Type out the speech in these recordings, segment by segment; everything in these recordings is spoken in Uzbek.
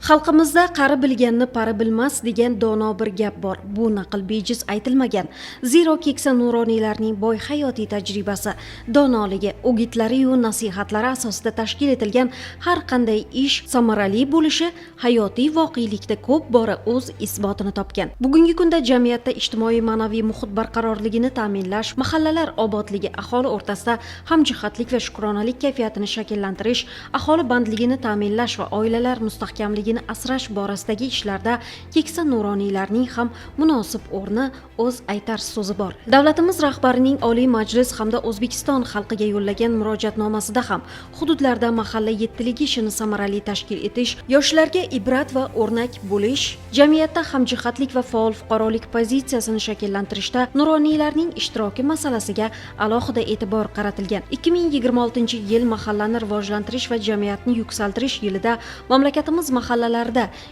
Xalqimizda qari bilganni pari bilmas degan dono bir gap bor. Bu naql bejiz aytilmagan. Zero keksa nuroniylarning boy hayotiy tajribasi, donoligi, o'gitlari va nasihatlari asosida tashkil etilgan har qanday ish samarali bo'lishi hayotiy voqelikda ko'p bora o'z isbotini topgan. Bugungi kunda jamiyatda ijtimoiy ma'naviy muhit barqarorligini ta'minlash, mahallalar obodligi, aholi o'rtasida hamjihatlik va shukronalik kayfiyatini shakllantirish, aholi bandligini ta'minlash va oilalar mustahkamligini asrash borasidagi ishlarda keksa nuroniylarning ham munosib o'rni, o'z aytar so'zi bor. Davlatimiz rahbarining Oliy Majlis hamda O'zbekiston xalqiga yo'llagan murojaatnomasida ham hududlarda mahalla yettiligi ishini samarali tashkil etish, yoshlarga ibrat va o'rnak bo'lish, jamiyatda hamjihatlik va faol fuqarolik pozitsiyasini shakllantirishda nuroniylarning ishtiroki masalasiga alohida e'tibor qaratilgan. 2026-yil mahallani rivojlantirish va jamiyatni yuksaltirish yilida mamlakatimiz mahallalarida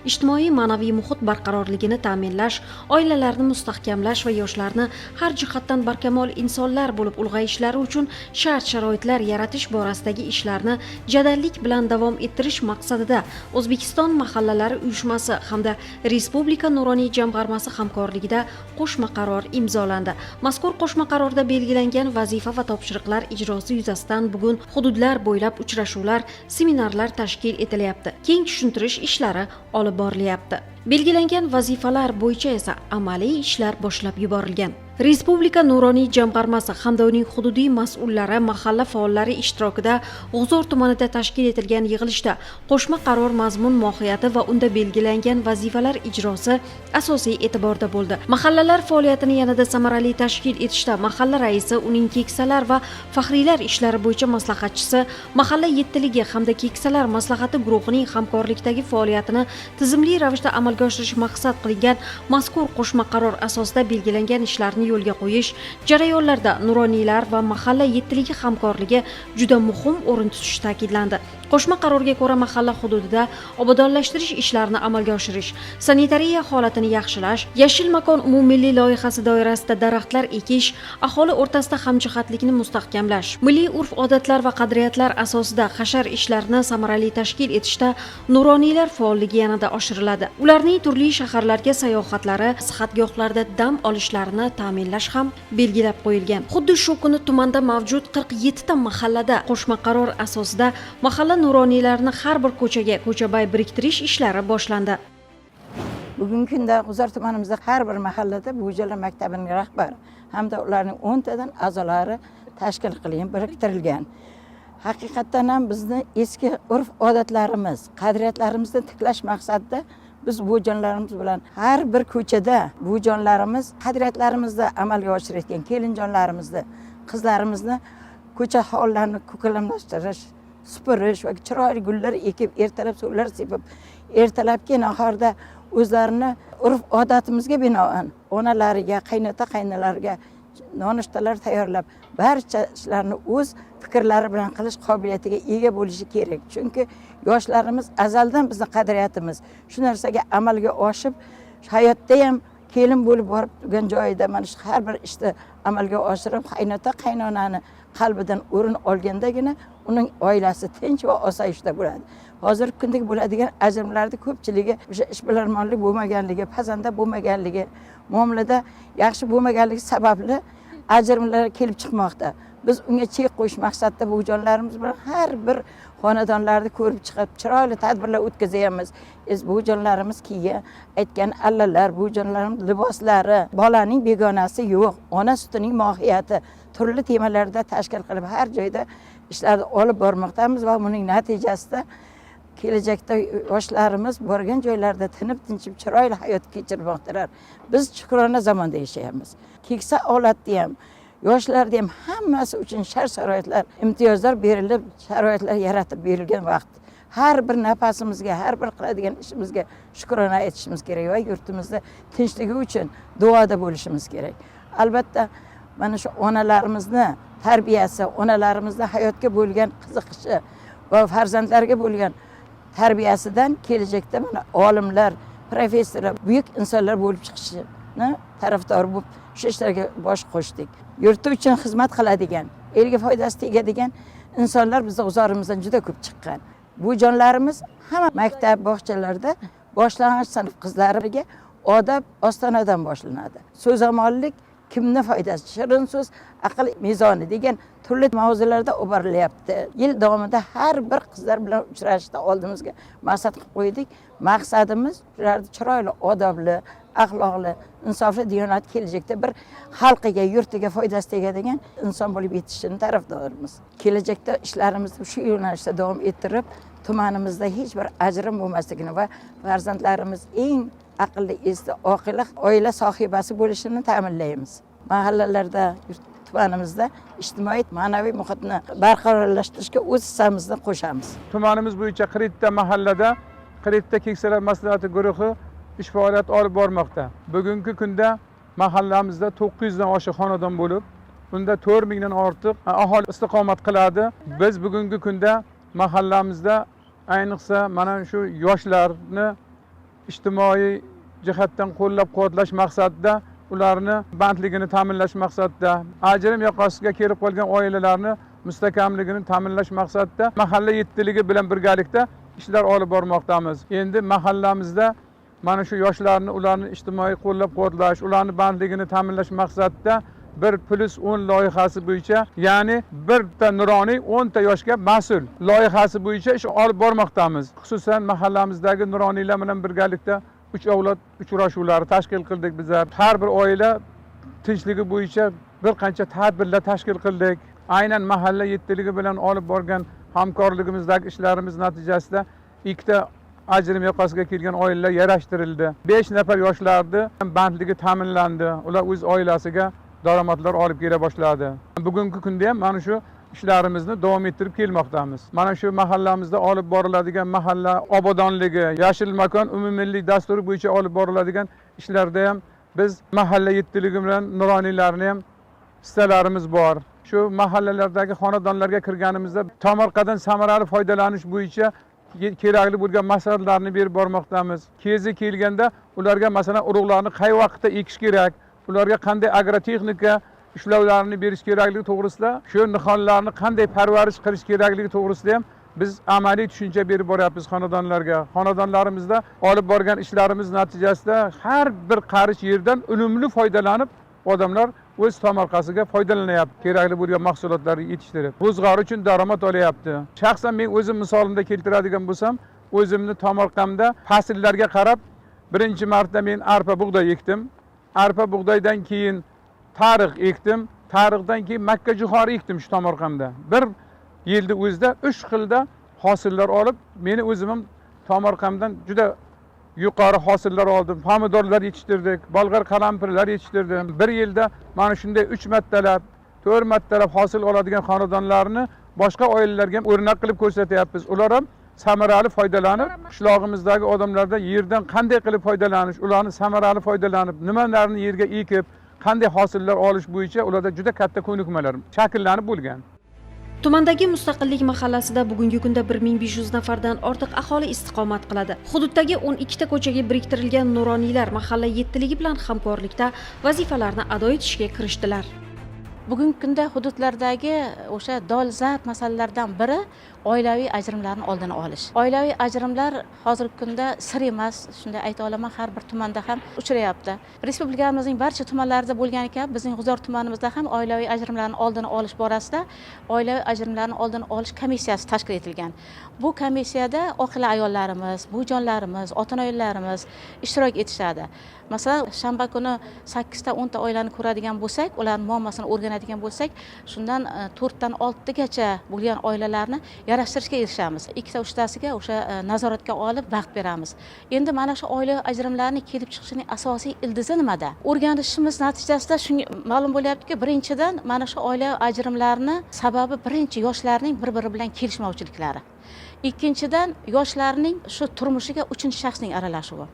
ijtimoiy ma'naviy muhit barqarorligini ta'minlash, oilalarni mustahkamlash va yoshlarni har jihatdan barkamol insonlar bo'lib ulg'ayishlari uchun shart-sharoitlar yaratish borasidagi ishlarni jadallik bilan davom ettirish maqsadida O'zbekiston mahallalari uyushmasi hamda Respublika Nuroniy jamg'armasi hamkorligida qo'shma qaror imzolandi. Mazkur qo'shma qarorda belgilangan vazifa va topshiriqlar ijrosi yuzasidan bugun hududlar bo'ylab uchrashuvlar, seminarlar tashkil etilyapti. Keng tushuntirish ishlari olib borilyapti. Belgilangan vazifalar bo'yicha esa amaliy ishlar boshlab yuborilgan. Respublika Nuroniy jamg'armasi hamda uning hududiy mas'ullari, mahalla faollari ishtirokida G'uzor tumanida tashkil etilgan yig'ilishda qo'shma qaror mazmun mohiyati va unda belgilangan vazifalar ijrosi asosiy e'tiborda bo'ldi. Mahallalar faoliyatini yanada samarali tashkil etishda mahalla raisi, uning keksalar va faxriylar ishlari bo'yicha maslahatchisi, mahalla yettiligi hamda keksalar maslahati guruhining hamkorlikdagi faoliyatini tizimli ravishda amalga oshirish maqsad qilingan mazkur qo'shma qaror asosida belgilangan ishlarni yo'lga qo'yish jarayonlarda nuroniylar va mahalla yettiligi hamkorligi juda muhim o'rin tutishi ta'kidlandi. Qo'shma qarorga ko'ra mahalla hududida obodonlashtirish ishlarini amalga oshirish, sanitariya holatini yaxshilash, yashil makon umummilliy loyihasi doirasida daraxtlar ekish, aholi o'rtasida hamjihatlikni mustahkamlash, milliy urf-odatlar va qadriyatlar asosida hashar ishlarini samarali tashkil etishda nuroniylar faolligi yanada oshiriladi. Ularning turli shaharlarga sayohatlari, sihatgohlarda dam olishlarini ta'minlash ham belgilab qo'yilgan. Xuddi shu kuni tumanda mavjud 47 ta mahallada qo'shma qaror asosida mahalla nuroniylarni har bir ko'chaga ko'chabay biriktirish ishlari boshlandi. Bugungi kunda G'uzor tumanimizda har bir mahallada Bo'jalar maktabining rahbari hamda ularning 10 tadan a'zolari tashkil qilingan, biriktirilgan. Haqiqatan ham bizni eski urf-odatlarimiz, qadriyatlarimizni tiklash maqsadida biz bo'jonlarimiz bilan har bir ko'chada bo'jonlarimiz qadriyatlarimizda amalga oshirayotgan kelinjonlarimizni, qizlarimizni ko'cha hovlilarini ko'kalamlashtirish, supurish va chiroyli gullar ekib, ertalab suvlar sepib, ertalabki nahorda o'zlarini urf-odatimizga binoan onalariga, qaynota-qaynalariga nonushtalar tayyorlab, barcha ishlarni o'z fikrlari bilan qilish qobiliyatiga ega bo'lishi kerak. Chunki yoshlarimiz azaldan bizning qadriyatimiz shu narsaga amalga oshib, hayotda ham kelin bo'lib borib turgan joyida mana shu har bir ishni amalga oshirib, qaynota-qaynonani qalbidan o'rin olgandagina uning oilasi tinch va osoyishta bo'ladi. Hozirgi kundagi bo'ladigan ajrimlarda ko'pchiligi o'sha ishbilarmonlik bo'lmaganligi, pazanda bo'lmaganligi, muomalada yaxshi bo'lmaganligi sababli ajrimlar kelib chiqmoqda. Biz unga chek qo'yish maqsadida bo'jonlarimiz bilan har bir xonadonlarni ko'rib chiqib, chiroyli tadbirlar o'tkazamiz. Bo'jonlarimiz kiygan aytgan allalar, bo'jonlarimiz liboslari, bolaning begonasi yo'q, ona sutining mohiyati turli temalarda tashkil qilib har joyda ishlarni olib bormoqdamiz va buning natijasida kelajakda yoshlarimiz borgan joylarda tinib-tinchib chiroyli hayot kechirmoqdalar. Biz shukrona zamonda yashayapmiz. Keksa avlodda ham, yoshlarda ham hammasi uchun shart-sharoitlar, imtiyozlar berilib, sharoitlar yaratib berilgan vaqt. Har bir nafasimizga, har bir qiladigan ishimizga shukrona aytishimiz kerak va yurtimizda tinchligi uchun duoda bo'lishimiz kerak. Albatta, mana shu onalarimizni tarbiyasi, onalarimizni hayotga bo'lgan qiziqishi va farzandlarga bo'lgan tarbiyasidan kelajakda mana olimlar, professorlar, buyuk insonlar bo'lib chiqishini tarafdor bo'lib shu ishlarga bosh qo'shdik. Yurti uchun xizmat qiladigan, elga foydasi tegadigan insonlar bizning G'uzorimizdan juda ko'p chiqqan. Bu jonlarimiz hamma maktab, bog'chalarda boshlang'ich sinf qizlariga odob ostonadan boshlanadi. So'zamollik kimni foydasi? Shirin so'z aql mezoni degan turli mavzularda olib borilyapti. Yil davomida har bir qizlar bilan uchrashishda oldimizga maqsad qilib qo'ydik. Maqsadimiz ularni chiroyli, odobli, axloqli, insofli, diyonatli kelajakda bir xalqiga, yurtiga foydasi tegadigan inson bo'lib yetishishini tarafdorimiz. Kelajakda ishlarimizni shu yo'nalishda davom ettirib, tumanimizda hech bir ajrim bo'lmasligini va farzandlarimiz eng aqlli, esda, oqila oila sohibasi bo'lishini ta'minlaymiz. Mahallalarda, tumanimizda ijtimoiy, ma'naviy muhitni barqarorlashtirishga o'z hissamizni qo'shamiz. Tumanimiz bo'yicha 40 ta mahallada 40 ta keksalar maslahati guruhi ish faoliyat olib bormoqda. Bugungi kunda mahallamizda 900 dan oshiq xonadon bo'lib, unda 4000 dan ortiq aholi istiqomat qiladi. Biz bugungi kunda mahallamizda ayniqsa mana shu yoshlarni ijtimoiy jihatdan qo'llab-quvvatlash maqsadida, ularni bandligini ta'minlash maqsadida, ajrim yoqasiga kelib qolgan oilalarni mustahkamligini ta'minlash maqsadida mahalla yettiligi bilan birgalikda ishlar olib bormoqdamiz. Endi mahallamizda mana shu yoshlarni, ularni ijtimoiy qo'llab-quvvatlash, ularni bandligini ta'minlash maqsadida 1+10 loyihasi bo'yicha, ya'ni birta nuroniy 10 ta yoshga mas'ul loyihasi bo'yicha ish olib bormoqdamiz. Xususan mahallamizdagi nuroniylar bilan birgalikda 3 avlod uchrashuvlari tashkil qildik bizlar. Har bir oila tinchligi bo'yicha bir qancha tadbirlar tashkil qildik. Aynan mahalla yettiligi bilan olib borgan hamkorligimizdagi ishlarimiz natijasida 2 ta ajrim yoqasiga kelgan oilalar yarashtirildi. 5 nafar yoshlarni bandligi ta'minlandi. Ular o'z oilasiga daromadlar olib kela boshladi. Bugungi kunda ham mana shu ishlarimizni davom ettirib kelmoqdamiz. Mana shu mahallamizda olib boriladigan mahalla obodonligi, yashil makon umummilliy dasturi bo'yicha olib boriladigan ishlarda ham biz mahalla yettiligi bilan nuroniylarni ham hissalarimiz bor. Shu mahallalardagi xonadonlarga kirganimizda tomorqadan samarali foydalanish bo'yicha kerakli bo'lgan maslahatlarni berib bormoqdamiz. Kezi kelganda ularga masalan urug'larni qay vaqtda ekish kerak, ularga qanday agrotexnika ishlovlarini berish kerakligi to'g'risida, shu nihonlarni qanday parvarish qilish kerakligi to'g'risida ham biz amaliy tushuncha berib boryapmiz xonadonlarga. Xonadonlarimizda olib borgan ishlarimiz natijasida har bir qarich yerdan unumli foydalanib, odamlar o'z tomorqasiga foydalanyapti. Kerakli bo'lgan mahsulotlarni yetishtirib, ro'zg'or uchun daromad olyapti. Shaxsan men o'zim misolimda keltiradigan bo'lsam, o'zimni tomorqamda fasllarga qarab birinchi marta men arpa bug'doy ekdim. Arpa bug'doydan keyin tariq ekdim. Tariqdan keyin makka jo'xori ekdim shu tomorqamda. Bir yilda o'zida 3 xilda hosillar olib, meni o'zim ham tomorqamdan juda yuqori hosillar oldim. Pomidorlar yetishtirdik, bolg'ar qalampirlar yetishtirdim. Bir yilda mana shunday 3 martalab, 4 martalab hosil oladigan xonadonlarni boshqa oilalarga ham o'rnak qilib ko'rsatyapmiz. Ular ham samarali foydalanib, qishlog'imizdagi odamlarda yerdan qanday qilib foydalanish, ularni samarali foydalanib, nimalarni yerga ekib, qanday hosillar olish bo'yicha ularda juda katta ko'nikmalar shakllanib bo'lgan. Tumandagi Mustaqillik mahallasida bugungi kunda 1500 nafardan ortiq aholi istiqomat qiladi. Hududdagi 12 ta ko'chaga biriktirilgan nuroniylar mahalla yettiligi bilan hamkorlikda vazifalarni ado etishga kirishdilar. Bugungi kunda hududlardagi o'sha dolzarb masalalardan biri oilaviy ajrimlarni oldini olish. Oilaviy ajrimlar hozirgi kunda sir emas, shunday ayta olaman, har bir tumanda ham uchrayapti. Respublikamizning barcha tumanlarida bo'lgan ekan, bizning G'uzor tumanimizda ham oilaviy ajrimlarni oldini olish borasida oilaviy ajrimlarni oldini olish komissiyasi tashkil etilgan. Bu komissiyada oqila ayollarimiz, bujonlarimiz, ota-onalarimiz ishtirok etishadi. Masalan, shanba kuni 8 ta 10 ta oilani ko'radigan bo'lsak, ularning muammosini o'rganadigan bo'lsak, shundan 4 dan 6 gacha bo'lgan oilalarni yarashtirishga erishamiz. 2 ta 3 tasiga o'sha nazoratga olib vaqt beramiz. Endi mana shu oila ajrimlarini kelib chiqishining asosiy ildizi nimada? O'rganishimiz natijasida shunga ma'lum bo'lyaptiki, birinchidan mana shu oila ajrimlarini sababi birinchi yoshlarning bir-biri bilan kelishmovchiliklari. Ikkinchidan yoshlarning shu turmushiga uchinchi shaxsning aralashuvi.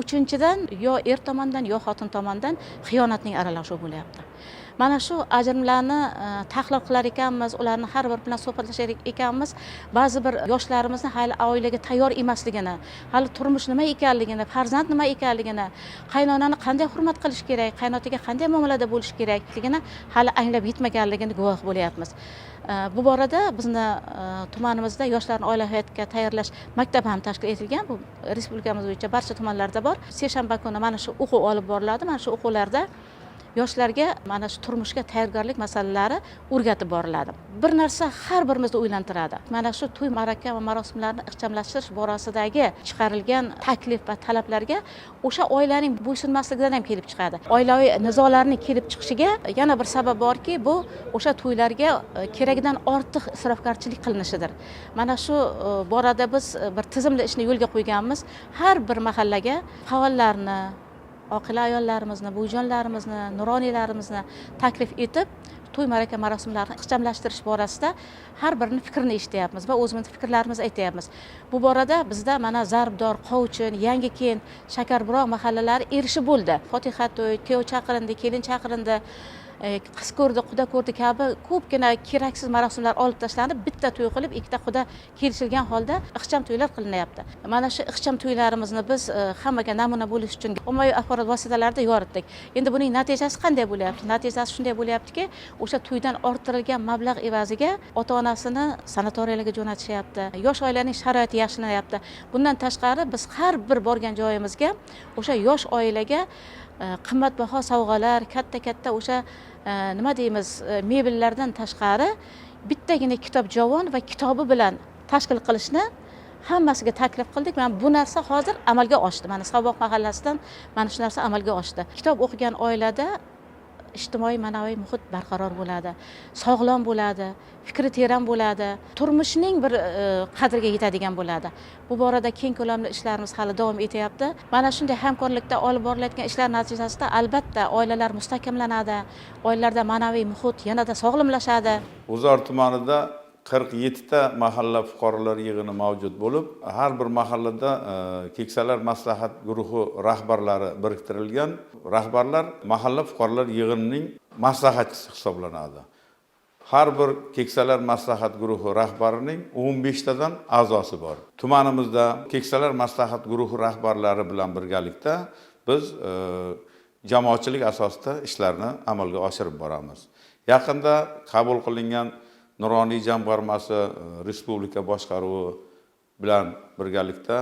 Uchinchidan yo er tomonidan yo xotin tomonidan xiyonatning aralashuvi bo'lyapti. Mana shu ajrimlarni tahlil qilar ekanmiz, ularni har bir bilan suhbatlashar ekanmiz. Ba'zi bir yoshlarimizni hali oilaga tayyor emasligini, hali turmush nima ekanligini, farzand nima ekanligini, qaynonani qanday hurmat qilish kerak, qaynotaga qanday muomalada bo'lish kerakligini hali anglab yetmaganligini guvoh bo'lyapmiz. Bu borada bizni tumanimizda yoshlarni oila hayotiga tayyorlash maktabi ham tashkil etilgan. Bu respublikamiz bo'yicha barcha tumanlarda bor. Seshanba kuni mana shu o'quv olib boriladi. Mana shu o'quvlarda yoshlarga mana shu turmushga tayyorgarlik masalalari o'rgatib boriladi. Bir narsa har birimizni o'ylantiradi. Mana shu to'y ma'raka va marosimlarni ixchamlashtirish borasidagi chiqarilgan taklif va talablarga o'sha oilaning bo'ysunmasligidan ham kelib chiqadi. Oilaviy nizolarning kelib chiqishiga yana bir sabab borki, bu o'sha to'ylarga keragidan ortiq isrofgarchilik qilinishidir. Mana shu borada biz bir tizimli ishni yo'lga qo'yganmiz. Har bir mahallaga faollarni, oqila ayollarimizni, bo'yjonlarimizni, nuroniylarimizni taklif etib, to'y ma'raka marosimlarini ixchamlashtirish borasida har birini fikrini eshityapmiz va o'zimizni fikrlarimizni aytyapmiz. Bu borada bizda mana Zarbdor, Qovchin, Yangikent, Shakarburoq mahallalari erishib bo'ldi. Fotiha to'y, kuyov chaqirindi, kelin chaqirindi, qiz ko'rdi, quda ko'rdi kabi ko'pgina keraksiz marosimlar olib tashlanib, bitta to'y qilib, ikkita quda kelishilgan holda ixcham to'ylar qilinyapti. Mana shu ixcham to'ylarimizni biz hammaga namuna bo'lish uchun ommaviy axborot vositalarida yoritdik. Endi buning natijasi qanday bo'lyapti? Natijasi shunday bo'lyaptiki, o'sha to'ydan orttirilgan mablag' evaziga ota-onasini sanatoriyalarga jo'natishyapti. Yosh oilaning sharoiti yaxshilanyapti. Bundan tashqari biz har bir borgan joyimizga o'sha yosh oilaga qimmatbaho sovg'alar, katta o'sha nima deymiz, mebellardan tashqari bittagina kitob javon va kitobi bilan tashkil qilishni hammasiga taklif qildik. Mana bu narsa hozir amalga oshdi. Mana Saboq mahallasidan mana shu narsa amalga oshdi. Kitob o'qigan oilada ijtimoiy ma'naviy muhit barqaror bo'ladi, sog'lom bo'ladi, fikri teran bo'ladi, turmushning bir qadriga yetadigan bo'ladi. Bu borada keng ko'lamli ishlarimiz hali davom etyapti. Mana shunday hamkorlikda olib borilayotgan ishlar natijasida albatta oilalar mustahkamlanadi, oilalarda ma'naviy muhit yanada sog'lomlashadi. G'uzor tumanida 47 ta mahalla fuqarolar yig'ini mavjud bo'lib, har bir mahallada keksalar maslahat guruhi rahbarlari biriktirilgan. Rahbarlar mahalla fuqarolar yig'inining maslahatchisi hisoblanadi. Har bir keksalar maslahat guruhi rahbarining 15 tadan a'zosi bor. Tumanimizda keksalar maslahat guruhi rahbarlari bilan birgalikda biz jamoatchilik asosida ishlarni amalga oshirib boramiz. Yaqinda qabul qilingan Nuroniy jamg'armasi respublika boshqaruvi bilan birgalikda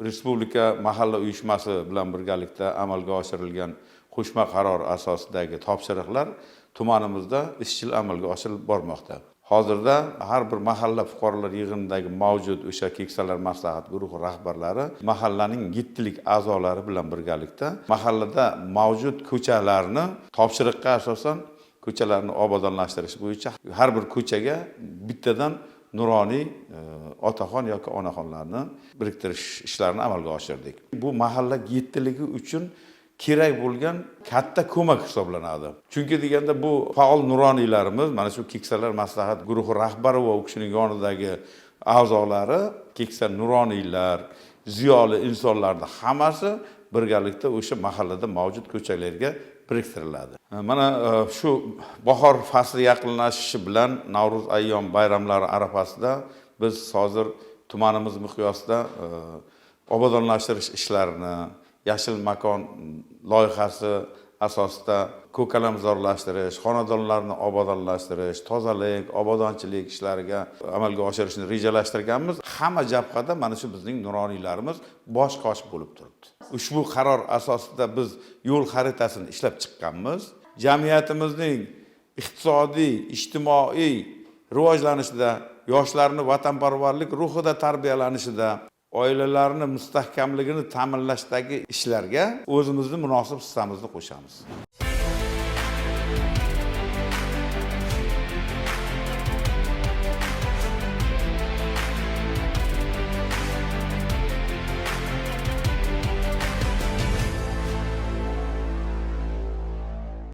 respublika mahalla uyushmasi bilan birgalikda amalga oshirilgan qo'shma qaror asosidagi topshiriqlar tumanimizda izchil amalga oshirilib bormoqda. Hozirda har bir mahalla fuqarolar yig'inidagi mavjud o'sha keksalar maslahat guruhi rahbarlari mahallaning 7 lik a'zolari bilan birgalikda mahallada mavjud ko'chalarni topshiriqqa asosan ko'chalarni obodonlashtirish bo'yicha har bir ko'chaga bittadan nuroniy otaxon yoki onaxonlarni biriktirish ishlarini amalga oshirdik. Bu mahalla 7 ligi uchun kerak bo'lgan katta ko'mak hisoblanadi. Chunki deganda bu faol nuroniylarimiz, mana shu keksalar maslahat guruhi rahbari va u kishining yonidagi a'zolari, keksa nuroniylar, ziyoli insonlarning hammasi birgalikda o'sha mahallada mavjud ko'chalarga biriktiriladi. Mana shu bahor fasli yaqinlashishi bilan Navro'z ayyom bayramlari arafasida biz hozir tumanimiz miqyosida obodonlashtirish ishlarini, yashil makon loyihasi asosida ko'kalamzorlashtirish, xonadonlarni obodonlashtirish, tozalik, obodonchilik ishlariga amalga oshirishni rejalashtirganmiz. Hamma jabhada mana shu bizning nuroniylarimiz bosh qosh bo'lib turibdi. Ushbu qaror asosida biz yo'l xaritasini ishlab chiqqanmiz. Jamiyatimizning iqtisodiy, ijtimoiy rivojlanishida, yoshlarni vatanparvarlik ruhida tarbiyalanishida, oilalarni mustahkamligini ta'minlashdagi ishlarga o'zimizning munosib hissamizni qo'shamiz.